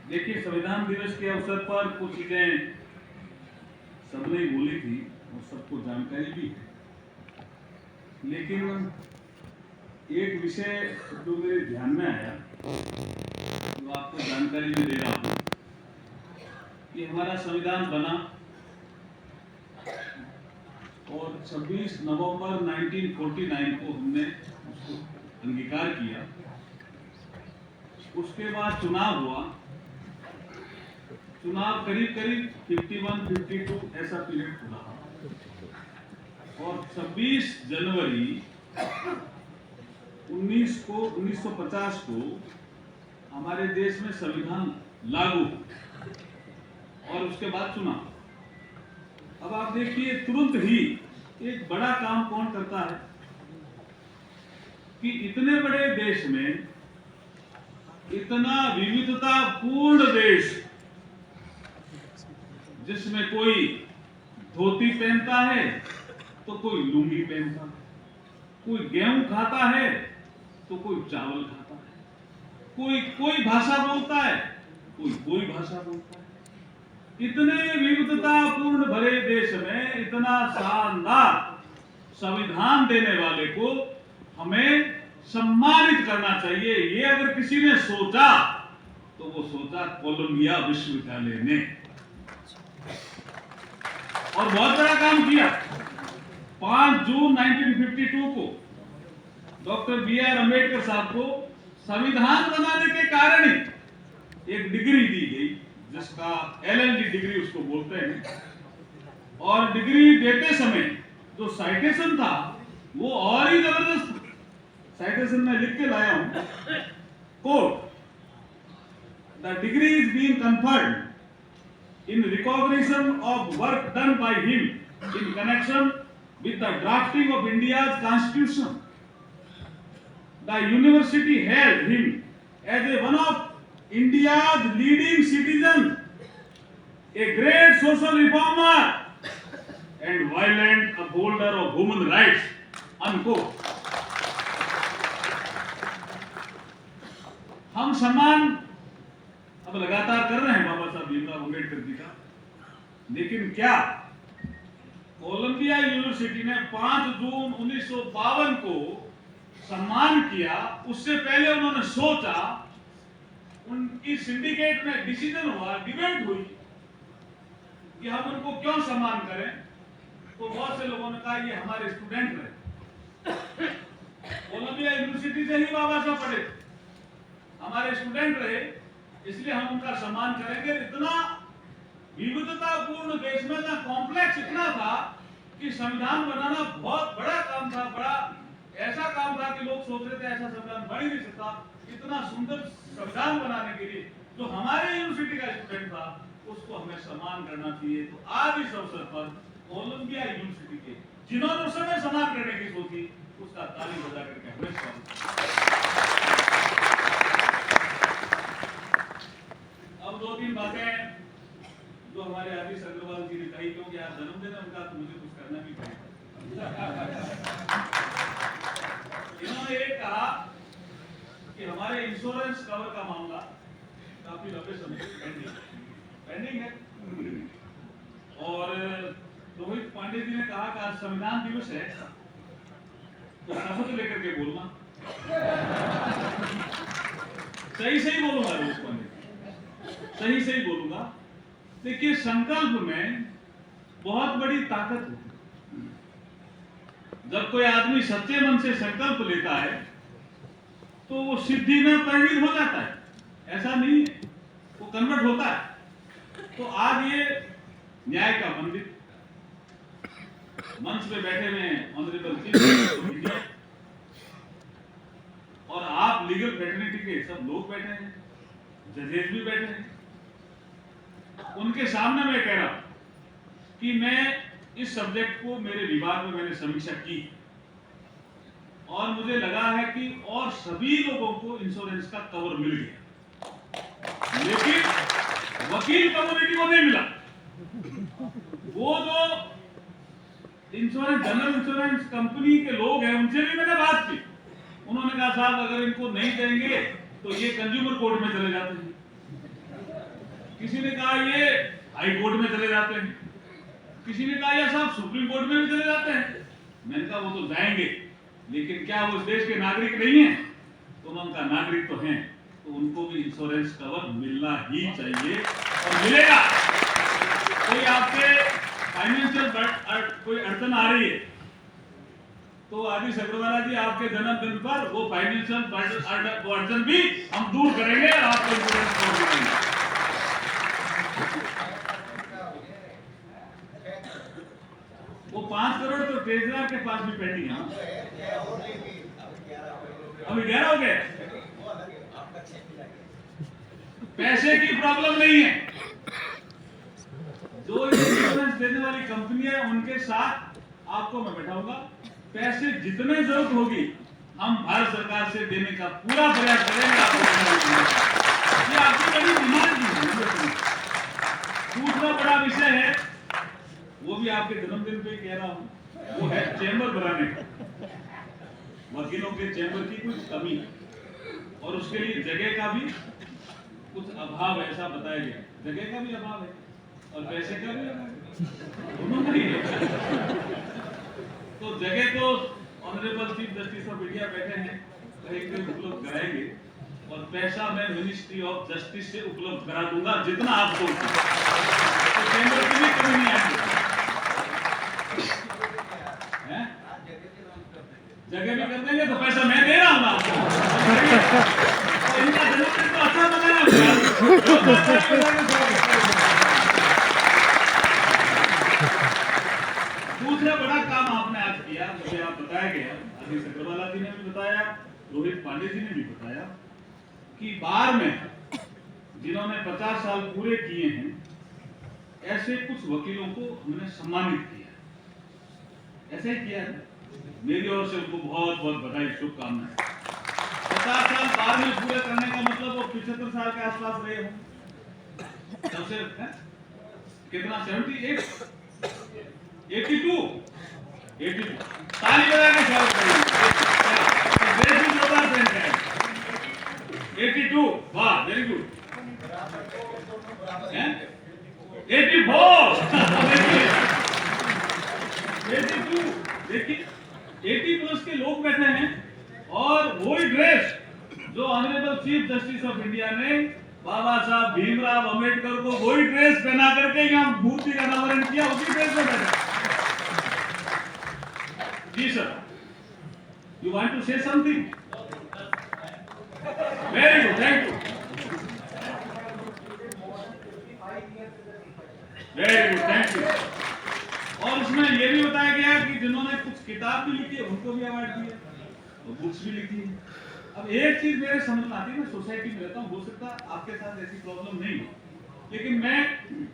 देखिए, संविधान दिवस के अवसर पर कुछ चीजें सबने ही बोली थी और सबको जानकारी भी है, लेकिन एक विषय जो मेरे ध्यान में आया, जो आपको जानकारी में दे रहा हूं कि हमारा संविधान बना और 26 नवंबर 1949 को हमने उसको अंगीकार किया। उसके बाद चुनाव हुआ। चुनाव करीब करीब 51-52 ऐसा पीरियड रहा और 26 जनवरी 1950 को हमारे देश में संविधान लागू और उसके बाद चुनाव। अब आप देखिए, तुरंत ही एक बड़ा काम कौन करता है कि इतने बड़े देश में, इतना विविधतापूर्ण देश, जिसमें कोई धोती पहनता है तो कोई लुंगी पहनता है, कोई गेहूं खाता है तो कोई चावल खाता है, कोई कोई भाषा बोलता है, कोई भाषा बोलता है। इतने विविधतापूर्ण भरे देश में इतना शानदार संविधान देने वाले को हमें सम्मानित करना चाहिए। ये अगर किसी ने सोचा तो वो सोचा कोलंबिया विश्वविद्यालय ने, और बहुत बड़ा काम किया। 5 जून 1952 को डॉक्टर B.R. अम्बेडकर साहब को संविधान बनाने के कारण ही एक डिग्री दी गई, जिसका LLD डिग्री उसको बोलते हैं। और डिग्री देते समय जो साइटेशन था वो और ही जबरदस्त। साइटेशन में लिख के लाया हूं, quote, the degree is being conferred in recognition of work done by him in connection with the drafting of India's constitution. The university held him as one of India's leading citizens, a great social reformer and violent upholder of human rights. Unquote. हम सम्मान अब लगातार कर रहे हैं बाबा साहब भीमराव अम्बेडकर जी का, लेकिन क्या कोलंबिया यूनिवर्सिटी ने 5 जून 1952 को सम्मान किया? उससे पहले उन्होंने सोचा, उनकी सिंडिकेट में डिसीजन हुआ, डिबेट हुई कि हम उनको क्यों सम्मान करें। तो बहुत से लोगों ने कहा ये हमारे स्टूडेंट रहे, कोलंबिया यूनिवर्सिटी से ही बाबा साहब पढ़े, हमारे स्टूडेंट रहे, इसलिए हम उनका सम्मान करेंगे। इतना विविधतापूर्ण देश में ना कॉम्प्लेक्स इतना था कि संविधान बनाना बहुत बड़ा काम था, बड़ा ऐसा काम था कि लोग सोच रहे थे ऐसा संविधान बन ही नहीं सकता। इतना सुंदर संविधान बनाने के लिए जो हमारे यूनिवर्सिटी का स्टूडेंट था उसको हमें सम्मान करना चाहिए। तो आज इस अवसर पर कोलंबिया यूनिवर्सिटी के जिन्होंने उस समय सम्मान करने की सोची, उसका ताली बजा करके हमें स्वागत। अब 2-3 बातें जो हमारे आदिश अग्रवाल जी ने कही, क्योंकि आज जन्मदिन है उनका, तो मुझे कुछ करना भी पड़ेगा। इन्होंने एक कहा कि हमारे इंश्योरेंस कवर का मामला काफी लंबे समय से पेंडिंग है, और रोहित पांडे जी ने कहा कि आज संविधान दिवस है तो शपथ लेकर के बोलना। सही बोलूंगा रोहित पांडे, सही बोलूंगा। देखिए, संकल्प में बहुत बड़ी ताकत होती है। जब कोई आदमी सच्चे मन से संकल्प लेता है तो वो सिद्धि में परिणित हो जाता है, ऐसा नहीं है, वो कन्वर्ट होता है। तो आज ये न्याय का मंदिर, मंच पे बैठे हुए ऑनरेबल चीफ, और आप लीगल फ्रेटर्निटी के सब लोग बैठे हैं, जजेस भी बैठे हैं, उनके सामने मैं कह रहा हूं कि मैं इस सब्जेक्ट को मेरे विभाग में मैंने समीक्षा की और मुझे लगा है कि और सभी लोगों को इंश्योरेंस का कवर मिल गया, लेकिन वकील कम्युनिटी को नहीं मिला। वो जो जनरल इंश्योरेंस कंपनी के लोग हैं उनसे भी मैंने बात की, उन्होंने कहा साहब अगर इनको नहीं देंगे तो ये कंज्यूमर कोर्ट में चले जाते हैं। किसी ने कहा ये हाई कोर्ट में चले जाते हैं, किसी ने कहा या साहब सुप्रीम कोर्ट में भी चले जाते हैं। मैंने कहा वो तो जाएंगे, लेकिन क्या वो इस देश के नागरिक नहीं है? तो उनका नागरिक तो हैं, तो उनको भी इंश्योरेंस कवर मिलना ही चाहिए और मिलेगा। कोई आपके फाइनेंशियल कोई अड़चन आ रही है तो आदि सग्रवाला जी आपके जन्मदिन पर वो फाइनेंशियल अड़चन भी हम दूर करेंगे और आपको इंश्योरेंस कवर देंगे। वो 5 करोड़ तो ट्रेजरर के पास भी पेंडिंग है। अभी 11 हो गए। पैसे की प्रॉब्लम नहीं है। जो इंश्योरेंस देने वाली कंपनी है उनके साथ आपको मैं बैठाऊंगा। पैसे जितने जरूरत होगी हम भारत सरकार से देने का पूरा प्रयास करेंगे। ये आपकी बड़ी डिमांड है। दूसरा बड़ा विषय है, वो भी आपके जन्मदिन पे कह रहा हूं, वो है चैम्बर बनाने का। वकीलों के चैम्बर की कुछ कमी है और उसके लिए जगह का भी कुछ अभाव ऐसा बताया गया। जगह का भी अभाव है और पैसे का भी अभाव है, दोनों का ही है। तो जगह तो honourable chief justice of India बैठे हैं, कहीं पे उपलब्ध कराएंगे और पैसा मैं मिनिस्ट्री ऑफ जस्टिस से उपलब्ध करा दूंगा जितना आप सोचते हैं। तो चैम्बर की भी कमी नहीं आएगी। जगह भी कर देंगे तो पैसा मैं दे रहा हूँ आपको। तो इनका जन्मदिन तो अच्छा बनाना होगा। दूसरा बड़ा काम आपने आज किया, मुझे आप बताया गया, आदि सग्रवाला जी ने भी बताया, रोहित पांडे जी ने भी बताया कि बार में जिन्होंने 50 साल पूरे किए हैं ऐसे कुछ वकीलों को हमने सम्मानित किया। ऐसे ही किया है। मेरी ओर से उनको बहुत बहुत बधाई, शुभकामनाएं। 50 साल बार में पूरे करने का मतलब वो 75 साल के आसपास रहे हो। सबसे कितना 78 82 ताली बजा के स्वागत करेंगे। 82 वाह वेरी गुड। 84 82 देखिए 80 प्लस के लोग बैठे हैं और वही ड्रेस जो honourable chief justice of India ने बाबा साहब भीमराव अंबेडकर को वही ड्रेस पहना करके यहाँ मूर्ति का अनावरण किया, उसी ड्रेस में बैठे। जी sir, you want to say something? Very good, thank you. Very good, thank you. और उसमें ये भी बताया गया कि जिन्होंने कुछ किताब भी लिखी है उनको भी अवार्ड दिया और बुक्स भी लिखी है। अब एक चीज मेरे समझ में आती है, मैं सोसाइटी में रहता हूँ, हो सकता है आपके साथ ऐसी प्रॉब्लम नहीं हो, लेकिन मैं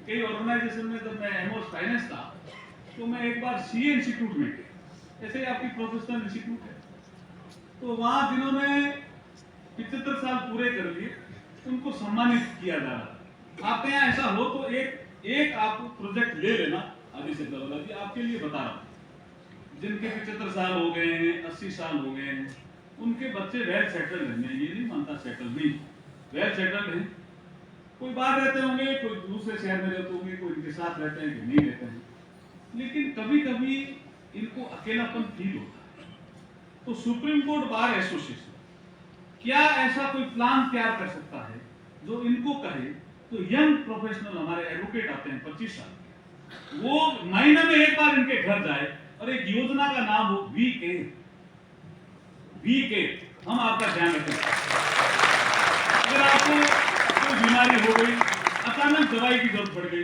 कई ऑर्गेनाइजेशन में जब मैं एमओएस फाइनेंस था तो मैं एक बार सीए इंस्टीट्यूट में गया, ऐसे ही आपकी प्रोफेशनल इंस्टीट्यूट है, तो वहां जिन्होंने 75 साल पूरे कर लिए उनको सम्मानित किया जा रहा था। आपके यहाँ ऐसा हो तो एक आप प्रोजेक्ट ले लेना। आदि सग्रवाला जी आपके लिए बता रहा हूँ, जिनके 75 साल हो गए हैं, 80 साल हो गए हैं, उनके बच्चे वेल सेटल्ड हैं। मैं ये नहीं मानता सेटल नहीं, वेल सेटल्ड हैं। कोई बाहर रहते होंगे, कोई दूसरे शहर में रहते होंगे, कोई इनके साथ रहते हैं कि नहीं रहते हैं, लेकिन कभी कभी इनको अकेलापन फील होता है। तो सुप्रीम कोर्ट बार एसोसिएशन क्या ऐसा कोई प्लान तैयार कर सकता है जो इनको कहे, तो यंग प्रोफेशनल हमारे एडवोकेट आते हैं 25 साल, वो महीने में एक बार इनके घर जाए और एक योजना का नाम हो वीके, हम आपका ध्यान रखें। अगर आपको कोई बीमारी हो गई, अचानक दवाई की जरूरत पड़ गई,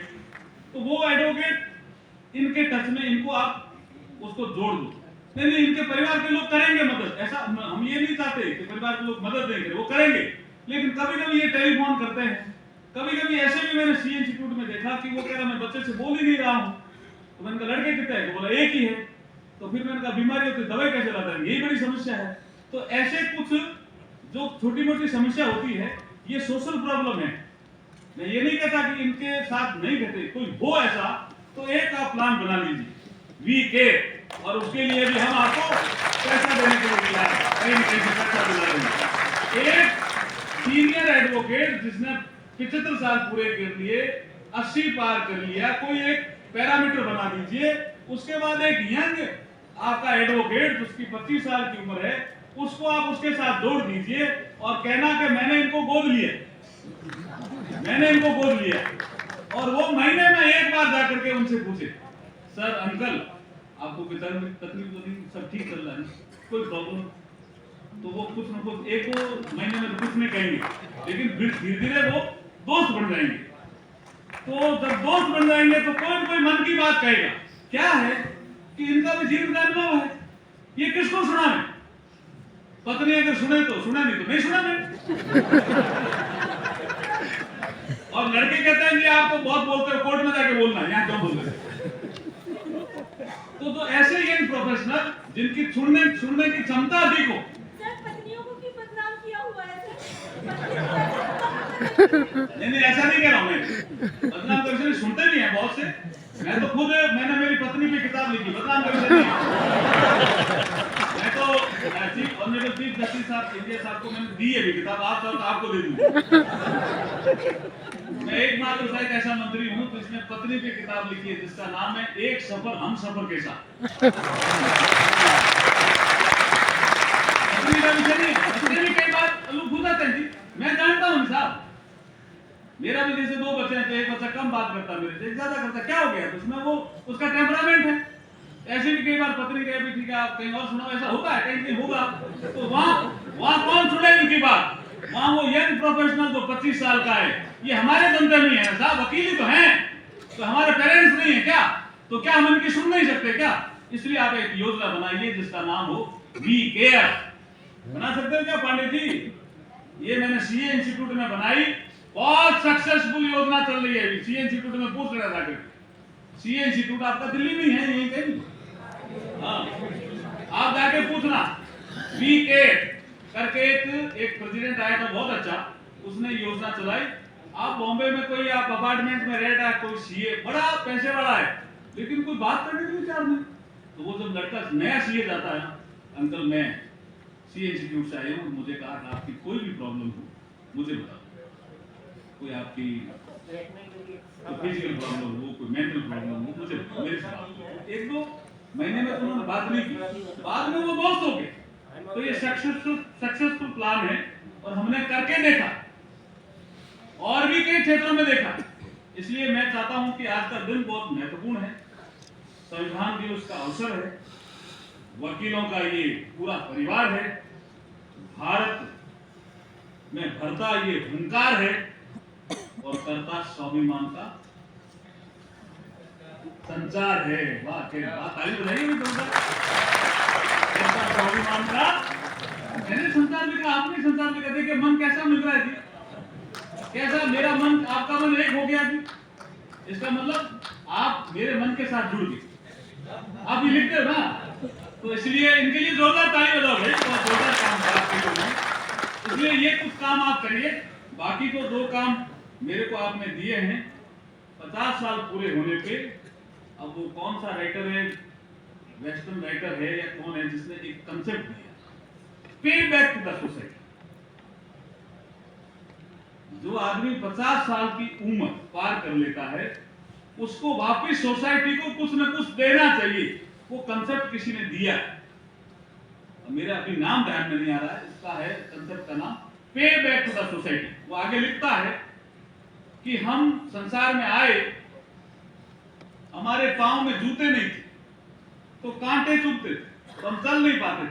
तो वो एडवोकेट इनके टच में, इनको आप उसको जोड़ दो। नहीं, इनके परिवार के लोग करेंगे मदद, ऐसा हम ये नहीं चाहते कि परिवार के लोग मदद देंगे, वो करेंगे, लेकिन कभी कभी ये टेलीफोन करते हैं। कभी कभी ऐसे भी मैंने सी इंस्टीट्यूट में देखा कि वो कह रहा मैं बच्चे से बोल ही नहीं रहा हूँ, तो मैंने कहा लड़के कितने हैं, तो बोला एक ही है। तो फिर मैंने कहा बीमारी होती है, दवाई कैसे लाता है, यही बड़ी समस्या है। तो ऐसे कुछ जो छोटी मोटी समस्या होती है, ये सोशल प्रॉब्लम है। मैं ये नहीं कहता कि इनके साथ नहीं रहते, कोई हो ऐसा तो एक आप प्लान बना लीजिए वीके, और उसके लिए भी हम आपको पैसा देने के लिए तैयार हैं, कहीं न कहीं से पैसा दिला देंगे। एक सीनियर एडवोकेट जिसने 75 साल पूरे कर लिए, 80 पार कर लिया, कोई एक पैरामीटर बना दीजिए। उसके बाद एक यंग आपका एडवोकेट जिसकी 25 साल की उम्र है, उसको आप उसके साथ जोड़ दीजिए और कहना कि मैंने इनको गोद लिया, मैंने इनको गोद लिया। और वो महीने में एक बार जाकर के उनसे पूछे, सर अंकल आपको बेचारे में तकलीफ तो नहीं, सब ठीक चल रहा है, कोई प्रॉब्लम? तो वो कुछ ना कुछ एक दो महीने में कुछ नहीं कहेंगे, लेकिन फिर धीरे धीरे वो दोस्त बन जाएंगे। तो जब दोस्त बन जाएंगे तो कोई कोई मन की बात कहेगा। क्या है कि इनका भी जीवन का अनुभव है, ये किसको सुनावे? पत्नी अगर सुने तो सुना, नहीं तो नहीं सुना। और लड़के कहते हैं कि आप तो बहुत बोलते हो, कोर्ट में जाके बोलना, यहाँ क्यों बोलते? तो ऐसे यंग प्रोफेशनल जिनकी सुनने की क्षमता अधिक हो। सर पत्नियों को भी बदनाम किया हुआ है नहीं ऐसा नहीं कह रहा हूँ मैं, बदनाम कर से सुनते भी हैं बहुत से। मैं तो खुद, मैंने मेरी पत्नी पे किताब लिखी, बदनाम कर से नहीं। मैं तो चीफ ऑनरेबल चीफ जस्टिस साहब इंडिया साहब को मैंने दी है भी किताब, आप तो आपको दे दूंगा। मैं एकमात्र शायद ऐसा मंत्री हूं जिसने पत्नी पे किताब लिखी है जिसका नाम है एक सफर हम सफर के साथ। पत्नी का विषय नहीं, पत्नी भी कई बार लोग भूल जाते हैं जी। मैं जानता हूं साहब, मेरा भी जैसे दो बच्चे हैं तो एक बच्चा कम बात करता है, मेरे से ज्यादा करता, क्या हो गया? तो उसमें वो उसका टेम्परामेंट है। ऐसे भी कई बार पत्नी कहे भी ठीक है आप कहीं और सुनाओ, ऐसा होता है, कहीं होगा। तो वहां कौन सुने उनकी बात? वहां वो यंग प्रोफेशनल जो 25 साल का है, ये हमारे दमते नहीं है साहब, वकील ही तो हैं, तो हमारे पेरेंट्स नहीं है क्या? तो क्या हम इनकी सुन नहीं सकते क्या? इसलिए आप एक योजना बनाइए जिसका नाम हो वी केयर। बना सकते हो क्या पांडे जी? ये मैंने सीए इंस्टीट्यूट में बनाई, बहुत सक्सेसफुल योजना चल रही है। सीए इंस्टीट्यूट में पूछ रहा था, सीए इंस्टीट्यूट आपका दिल्ली में है, यहीं कहीं? हाँ, आप जाके पूछना। वी केयर करके एक प्रेसिडेंट आया था बहुत अच्छा, उसने योजना चलाई। आप बॉम्बे में कोई आप अपार्टमेंट में रह रहा है, कोई सीए बड़ा पैसे वाला है, लेकिन कोई बात करने के लिए तैयार नहीं। तो वो जब लड़का नया सीए जाता है, अंकल मैं सीए इंस्टीट्यूट से आया हूँ, मुझे कहा था आपकी कोई भी प्रॉब्लम हो मुझे बताओ, कोई आपकी फिजिकल प्रॉब्लम हो, कोई मेंटल प्रॉब्लम हो, मुझे मेरे साथ। एक दो महीने में उन्होंने बात नहीं की, बाद में वो दोस्त हो गए। तो ये सक्सेसफुल प्लान है और हमने करके देखा और भी कई क्षेत्रों में देखा। इसलिए मैं चाहता हूं कि आज का दिन बहुत महत्वपूर्ण है, संविधान दिवस का अवसर है, वकीलों का ये पूरा परिवार है, भारत में भरता ये हुंकार है और करता स्वाभिमान का संचार है। वाह क्या बात, ताली बजाइए। स्वाभिमान का मैंने संचार लिखा, आपने संचार लिखा। देखिए मन कैसा मिल रहा है जी, कैसा मेरा मन आपका मन एक हो गया जी। इसका मतलब आप मेरे मन के साथ जुड़ गए, आप ये लिखते हो ना, तो इसलिए इनके लिए जोरदार ताली बजाओ भाई, बहुत जोरदार काम कर आपके लोग। इसलिए ये कुछ काम आप करिए, बाकी तो दो काम मेरे को आपने दिए हैं 50 साल पूरे होने पे। अब वो कौन सा राइटर है, वेस्टर्न राइटर है या कौन है, जिसने एक कंसेप्ट दिया, पे बैक टू द सोसाइटी। जो आदमी 50 साल की उम्र पार कर लेता है, उसको वापस सोसाइटी को कुछ न कुछ देना चाहिए। वो कंसेप्ट किसी ने दिया, मेरा अभी नाम ध्यान में नहीं आ रहा है, इसका है कंसेप्ट का नाम पे बैक टू द सोसाइटी। वो आगे लिखता है कि हम संसार में आए, हमारे पांव में जूते नहीं थे तो कांटे चुभते थे, तो हम चल नहीं पाते थे,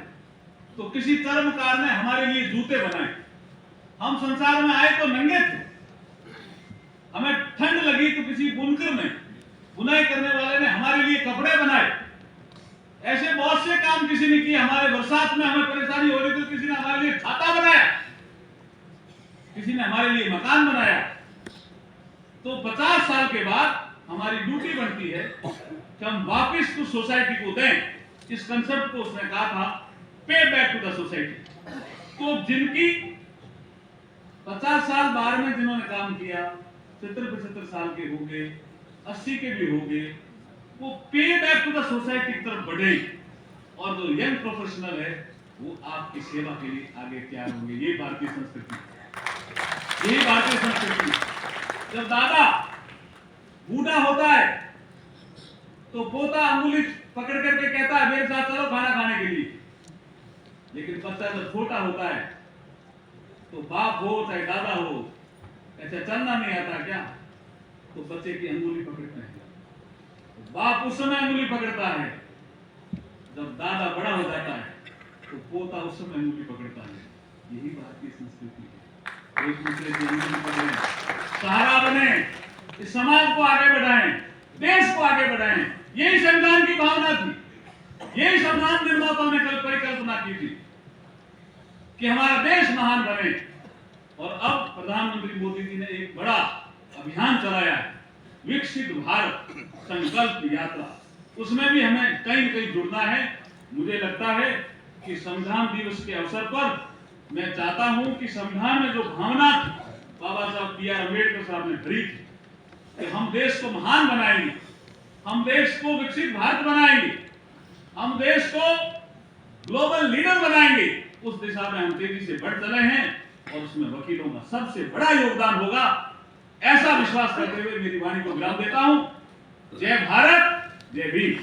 तो किसी कर्मकार ने हमारे लिए जूते बनाए। हम संसार में आए तो नंगे थे, हमें ठंड लगी तो किसी बुनकर ने, बुनाई करने वाले ने हमारे लिए कपड़े बनाए। ऐसे बहुत से काम किसी ने किए। हमारे बरसात में हमें परेशानी हो रही तो किसी ने हमारे लिए छाता बनाया, किसी ने हमारे लिए मकान बनाया। तो 50 साल के बाद हमारी ड्यूटी बनती है कि हम वापस कुछ सोसाइटी को दें। इस कंसेप्ट को उसने कहा था पे बैक टू द सोसाइटी। तो जिनकी 50 साल बाहर में जिन्होंने काम किया, 70-75 साल के हो गए, 80 के भी हो गए, वो पे बैक टू द सोसाइटी की तरफ बढ़े। और जो यंग प्रोफेशनल है वो आपकी सेवा के लिए आगे तैयार होंगे। ये भारतीय संस्कृति, यही भारतीय संस्कृति। जब दादा बूढ़ा होता है तो पोता अंगुली पकड़ करके कहता है मेरे साथ चलो खाना खाने के लिए। लेकिन बच्चा जब छोटा होता है तो बाप हो चाहे दादा हो, ऐसा चलना नहीं आता क्या, तो बच्चे की अंगुली पकड़ते हैं। तो बाप उस समय अंगुली पकड़ता है, जब दादा बड़ा हो जाता है तो पोता उस समय अंगुली पकड़ता है। यही भारतीय संस्कृति है। एक दूसरे की अंगुली पकड़ें, सहारा बने, इस समाज को आगे बढ़ाएं, देश को आगे बढ़ाएं। यही संविधान की भावना थी, यही संविधान निर्माताओं ने कल परिकल्पना की थी कि हमारा देश महान बने। और अब प्रधानमंत्री मोदी जी ने एक बड़ा अभियान चलाया है, विकसित भारत संकल्प यात्रा। उसमें भी हमें कहीं न कहीं जुड़ना है। मुझे लगता है कि संविधान दिवस के अवसर पर मैं चाहता हूं कि संविधान में जो भावना बाबा साहब B.R. अम्बेडकर साहब ने भरी थी कि हम देश को महान बनाएंगे, हम देश को विकसित भारत बनाएंगे, हम देश को ग्लोबल लीडर बनाएंगे, उस दिशा में हम तेजी से बढ़ चले हैं और उसमें वकीलों का सबसे बड़ा योगदान होगा। ऐसा विश्वास करते हुए मेरी वाणी को विराम देता हूं। जय भारत, जय भीम।